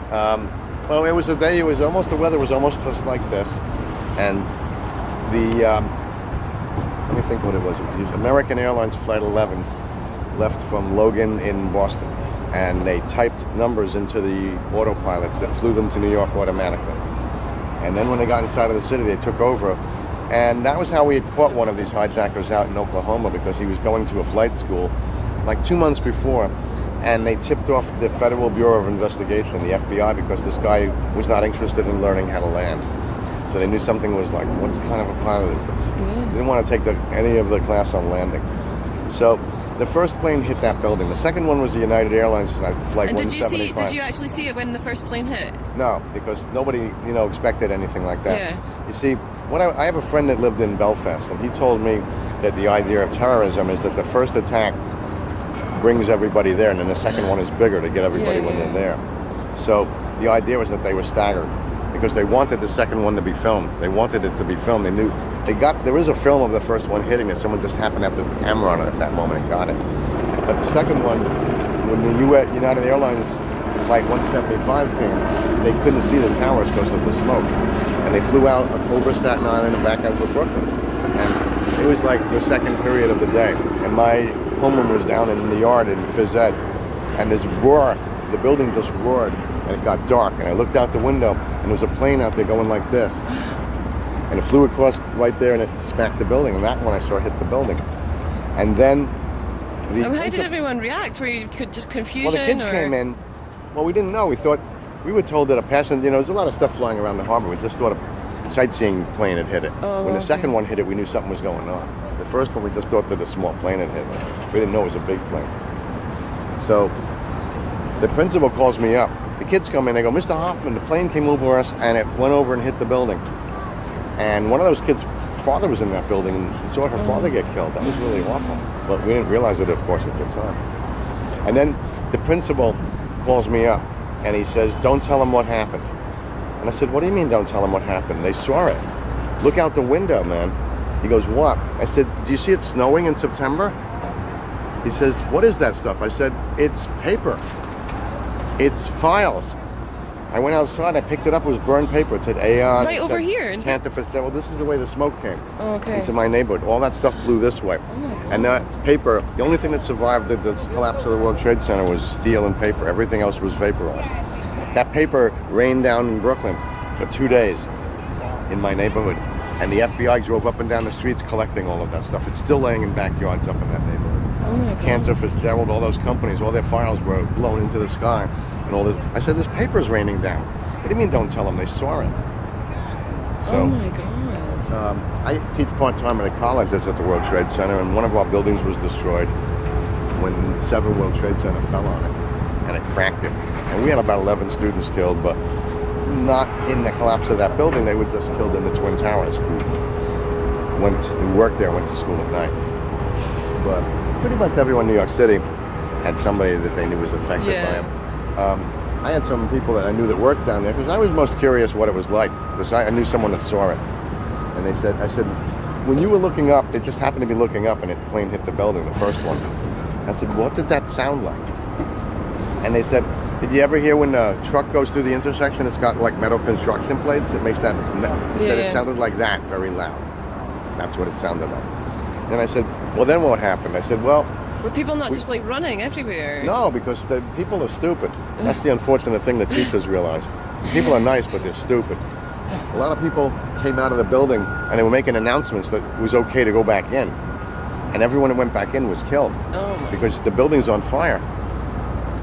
Well, it was a day. It was almost, the weather was almost just like this, and let me think what it was. It was American Airlines Flight 11 left from Logan in Boston, and they typed numbers into the autopilots that flew them to New York automatically. And then when they got inside of the city, they took over. And that was how we had caught one of these hijackers out in Oklahoma, because he was going to a flight school like 2 months before. And they tipped off the Federal Bureau of Investigation, the FBI, because this guy was not interested in learning how to land. So they knew something was like, what kind of a pilot is this? They didn't want to take any of the class on landing. So the first plane hit that building. The second one was the United Airlines flight And 175. did you actually see it when the first plane hit? No, because nobody, expected anything like that. Yeah. You see, I have a friend that lived in Belfast, and he told me that the idea of terrorism is that the first attack brings everybody there, and then the second one is bigger to get everybody when they're there. So the idea was that they were staggered, because they wanted the second one to be filmed. They wanted it to be filmed. They knew there was a film of the first one hitting it. Someone just happened to have the camera on it at that moment and got it. But the second one, when the United Airlines Flight 175 came, they couldn't see the towers because of the smoke. And they flew out over Staten Island and back out for Brooklyn. And it was like the second period of the day. And my homeroom was down in the yard in Phys Ed. And this roar, the building just roared. And it got dark, and I looked out the window, and there was a plane out there going like this. And it flew across right there, and it smacked the building, and that one I saw hit the building. And then how did everyone react? Were you just confusion? Well, the kids came in. Well, we didn't know. We were told that a passenger, there's a lot of stuff flying around the harbor. We just thought a sightseeing plane had hit it. When the second one hit it, we knew something was going on. The first one, we just thought that a small plane had hit it. We didn't know it was a big plane. So the principal calls me up. The kids come in, they go, Mr. Hoffman, the plane came over us and it went over and hit the building. And one of those kids' father was in that building, and he saw her father get killed. That was really awful. But we didn't realize it, of course, at the time. And then the principal calls me up and he says, don't tell them what happened. And I said, what do you mean don't tell them what happened? They saw it. Look out the window, man. He goes, what? I said, do you see it snowing in September? He says, what is that stuff? I said, it's paper. It's files. I went outside, I picked it up, it was burned paper. It said Aon. Right over here. Cantor Fitzgerald. Well, this is the way the smoke came into my neighborhood. All that stuff blew this way. And that paper, the only thing that survived the collapse of the World Trade Center was steel and paper. Everything else was vaporized. That paper rained down in Brooklyn for 2 days in my neighborhood. And the FBI drove up and down the streets collecting all of that stuff. It's still laying in backyards up in that neighborhood. Cantor Fitzgerald, all those companies, all their files were blown into the sky. And all this. I said, this paper's raining down. What do you mean don't tell them? They saw it. So, oh my God. I teach part-time at a college that's at the World Trade Center, and one of our buildings was destroyed when several World Trade Center fell on it, and it cracked it. And we had about 11 students killed, but not in the collapse of that building. They were just killed in the Twin Towers, who worked there, went to school at night. But pretty much everyone in New York City had somebody that they knew was affected by it. I had some people that I knew that worked down there, because I was most curious what it was like, because I knew someone that saw it. And I said, when you were looking up, they just happened to be looking up and the plane hit the building, the first one. I said, what did that sound like? And they said, did you ever hear when a truck goes through the intersection, it's got like metal construction plates? It makes that, it sounded like that, very loud. That's what it sounded like. And I said, well, then what happened? I said, well, were people not just like running everywhere? No, because the people are stupid. That's the unfortunate thing that teachers realize. People are nice, but they're stupid. A lot of people came out of the building and they were making announcements that it was okay to go back in. And everyone that went back in was killed because the building's on fire.